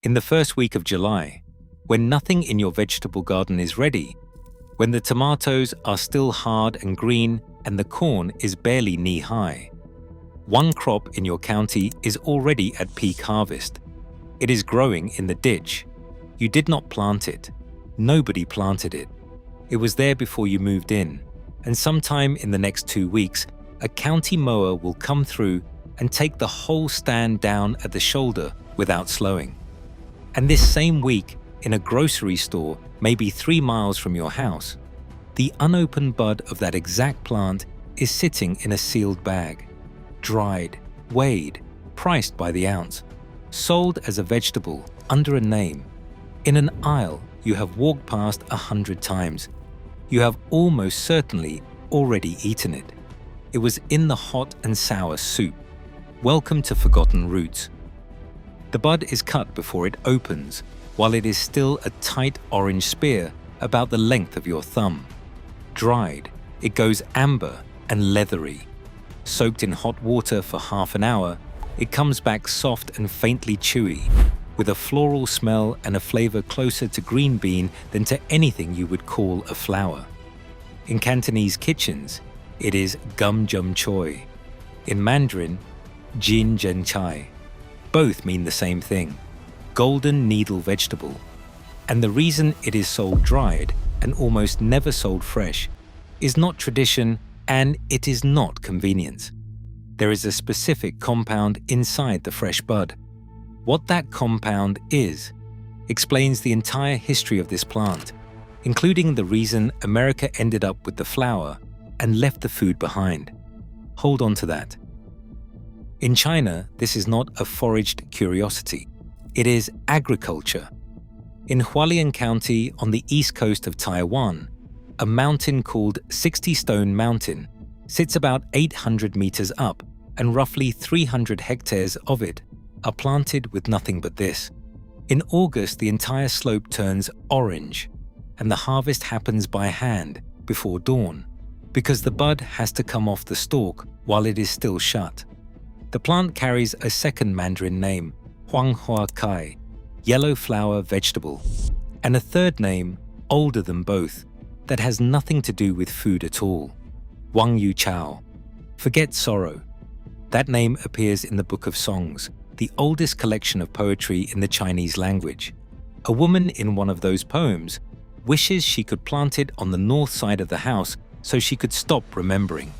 In the first week of July, when nothing in your vegetable garden is ready, when the tomatoes are still hard and green and the corn is barely knee-high, one crop in your county is already at peak harvest. It is growing in the ditch. You did not plant it. Nobody planted it. It was there before you moved in, and sometime in the next 2 weeks, a county mower will come through and take the whole stand down at the shoulder without slowing. And this same week, in a grocery store, maybe 3 miles from your house, the unopened bud of that exact plant is sitting in a sealed bag, dried, weighed, priced by the ounce, sold as a vegetable under a name, in an aisle you have walked past 100 times. You have almost certainly already eaten it. It was in the hot and sour soup. Welcome to forgotten roots. The bud is cut before it opens, while it is still a tight orange spear about the length of your thumb. Dried, it goes amber and leathery. Soaked in hot water for half an hour, it comes back soft and faintly chewy, with a floral smell and a flavor closer to green bean than to anything you would call a flower. In Cantonese kitchens, it is gum jum choi. In Mandarin, jin zhen chai. Both mean the same thing, golden needle vegetable. And the reason it is sold dried and almost never sold fresh is not tradition, and it is not convenience. There is a specific compound inside the fresh bud. What that compound is explains the entire history of this plant, including the reason America ended up with the flower and left the food behind. Hold on to that. In China, this is not a foraged curiosity. It is agriculture. In Hualien County on the east coast of Taiwan, a mountain called 60 Stone Mountain sits about 800 meters up, and roughly 300 hectares of it are planted with nothing but this. In August, the entire slope turns orange, and the harvest happens by hand before dawn, because the bud has to come off the stalk while it is still shut. The plant carries a second Mandarin name, huang kai, yellow flower vegetable, and a third name, older than both, that has nothing to do with food at all, wang chao, forget sorrow. That name appears in the Book of Songs, the oldest collection of poetry in the Chinese language. A woman in one of those poems wishes she could plant it on the north side of the house so she could stop remembering.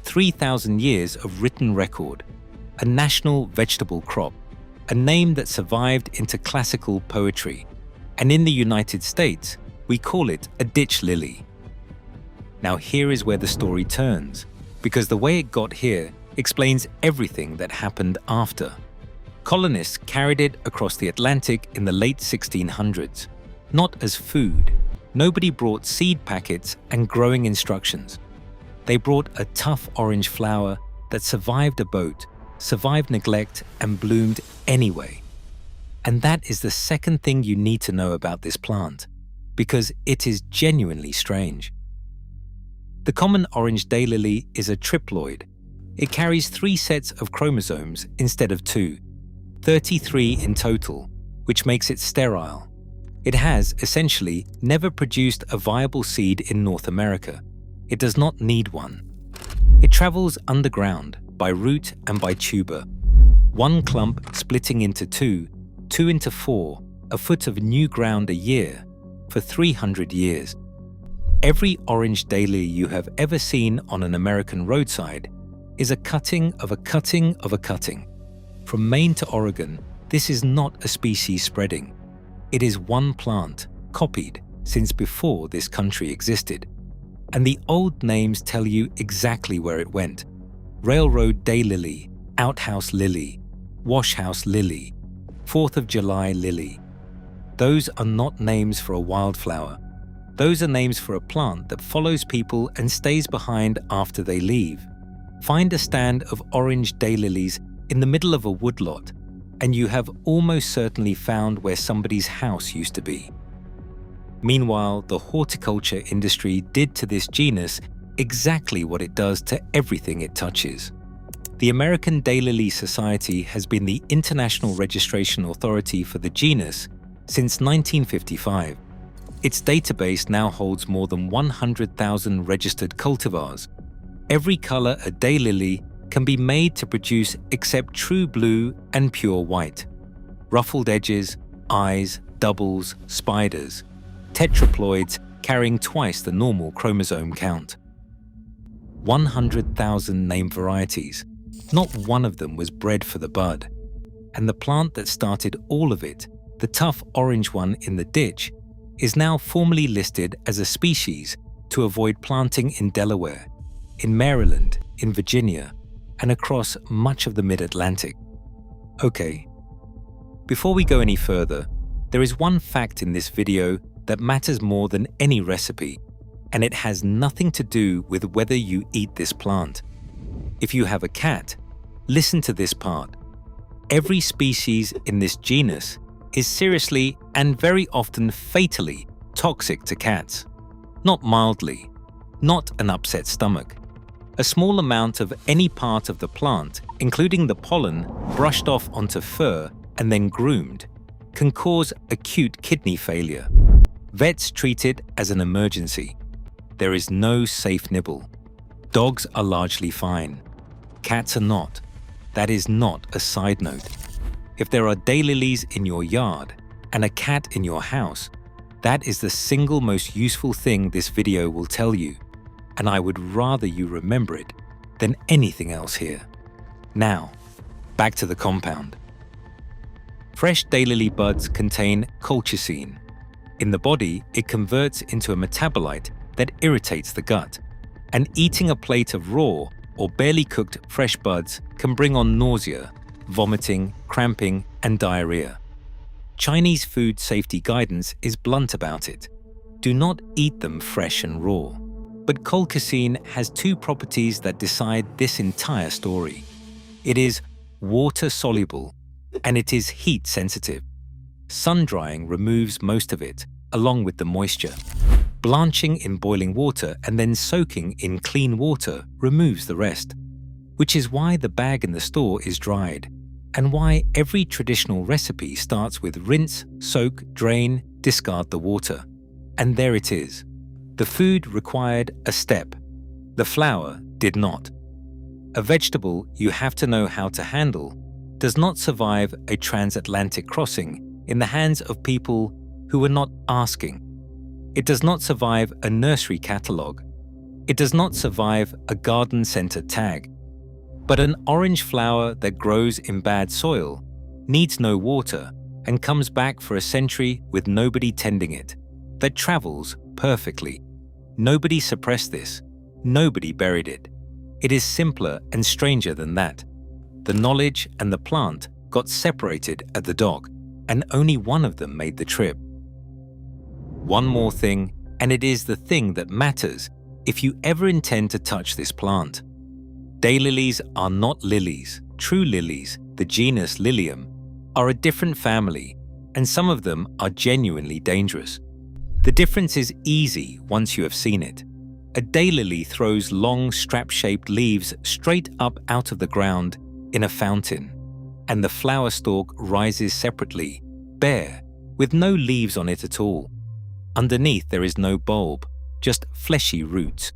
3,000 years of written record, a national vegetable crop, a name that survived into classical poetry, and in the United States, we call it a ditch lily. Now here is where the story turns, because the way it got here explains everything that happened after. Colonists carried it across the Atlantic in the late 1600s, not as food. Nobody brought seed packets and growing instructions. They brought a tough orange flower that survived a boat, survived neglect, and bloomed anyway. And that is the second thing you need to know about this plant, because it is genuinely strange. The common orange daylily is a triploid. It carries 3 sets of chromosomes instead of 2, 33 in total, which makes it sterile. It has, essentially, never produced a viable seed in North America. It does not need one. It travels underground, by root and by tuber. One clump splitting into 2, 2 into 4, a foot of new ground a year, for 300 years. Every orange daylily you have ever seen on an American roadside is a cutting of a cutting of a cutting. From Maine to Oregon, this is not a species spreading. It is one plant, copied since before this country existed. And the old names tell you exactly where it went. Railroad daylily, outhouse lily, washhouse lily, 4th of July lily. Those are not names for a wildflower. Those are names for a plant that follows people and stays behind after they leave. Find a stand of orange daylilies in the middle of a woodlot, and you have almost certainly found where somebody's house used to be. Meanwhile, the horticulture industry did to this genus exactly what it does to everything it touches. The American Daylily Society has been the international registration authority for the genus since 1955. Its database now holds more than 100,000 registered cultivars. Every color a daylily can be made to produce except true blue and pure white. Ruffled edges, eyes, doubles, spiders, tetraploids carrying twice the normal chromosome count. 100,000 name varieties. Not one of them was bred for the bud. And the plant that started all of it, the tough orange one in the ditch, is now formally listed as a species to avoid planting in Delaware, in Maryland, in Virginia, and across much of the mid-Atlantic. Okay, before we go any further, there is one fact in this video that matters more than any recipe, and it has nothing to do with whether you eat this plant. If you have a cat, listen to this part. Every species in this genus is seriously and very often fatally toxic to cats. Not mildly, not an upset stomach. A small amount of any part of the plant, including the pollen, brushed off onto fur and then groomed, can cause acute kidney failure. Vets treat it as an emergency. There is no safe nibble. Dogs are largely fine. Cats are not. That is not a side note. If there are daylilies in your yard and a cat in your house, that is the single most useful thing this video will tell you, and I would rather you remember it than anything else here. Now, back to the compound. Fresh daylily buds contain colchicine. In the body, it converts into a metabolite that irritates the gut, and eating a plate of raw or barely cooked fresh buds can bring on nausea, vomiting, cramping, and diarrhea. Chinese food safety guidance is blunt about it. Do not eat them fresh and raw. But colchicine has two properties that decide this entire story. It is water-soluble, and it is heat-sensitive. Sun-drying removes most of it, along with the moisture. Blanching in boiling water and then soaking in clean water removes the rest, which is why the bag in the store is dried, and why every traditional recipe starts with rinse, soak, drain, discard the water. And there it is. The food required a step. The flower did not. A vegetable you have to know how to handle does not survive a transatlantic crossing in the hands of people who are not asking. It does not survive a nursery catalogue. It does not survive a garden centre tag. But an orange flower that grows in bad soil needs no water and comes back for a century with nobody tending it, that travels perfectly. Nobody suppressed this. Nobody buried it. It is simpler and stranger than that. The knowledge and the plant got separated at the dock, and only one of them made the trip. One more thing, and it is the thing that matters if you ever intend to touch this plant. Daylilies are not lilies. True lilies, the genus Lilium, are a different family, and some of them are genuinely dangerous. The difference is easy once you have seen it. A daylily throws long strap-shaped leaves straight up out of the ground in a fountain, and the flower stalk rises separately, bare, with no leaves on it at all. Underneath there is no bulb, just fleshy roots.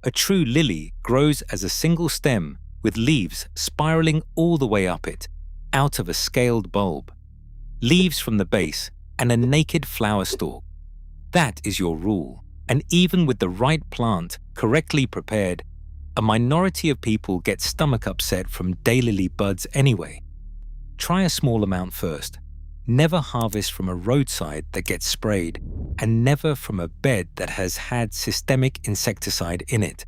A true lily grows as a single stem with leaves spiraling all the way up it, out of a scaled bulb. Leaves from the base and a naked flower stalk. That is your rule, and even with the right plant correctly prepared, a minority of people get stomach upset from daylily buds anyway. Try a small amount first. Never harvest from a roadside that gets sprayed, and never from a bed that has had systemic insecticide in it.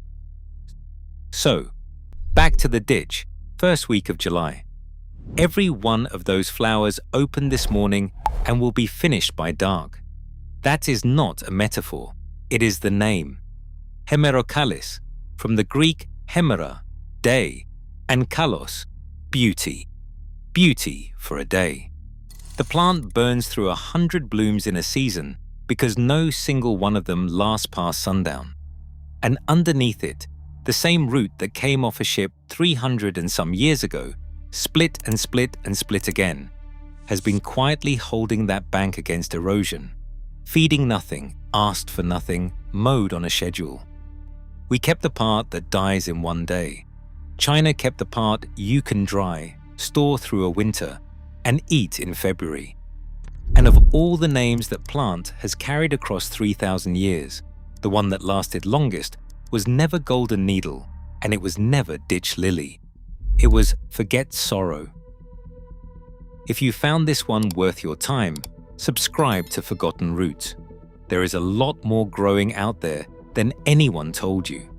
So, back to the ditch, first week of July. Every one of those flowers opened this morning and will be finished by dark. That is not a metaphor, it is the name. Hemerocallis, from the Greek hemera, day, and kallos, beauty. Beauty for a day. The plant burns through 100 blooms in a season because no single one of them lasts past sundown. And underneath it, The same root that came off a ship 300 and some years ago, split and split and split again, has been quietly holding that bank against erosion, feeding nothing, asked for nothing, mowed on a schedule. We kept the part that dies in one day. China kept the part you can dry, store through a winter, and eat in February. And of all the names that plant has carried across 3,000 years, the one that lasted longest was never golden needle, and it was never ditch lily. It was forget sorrow. If you found this one worth your time, subscribe to Forgotten Roots. There is a lot more growing out there than anyone told you.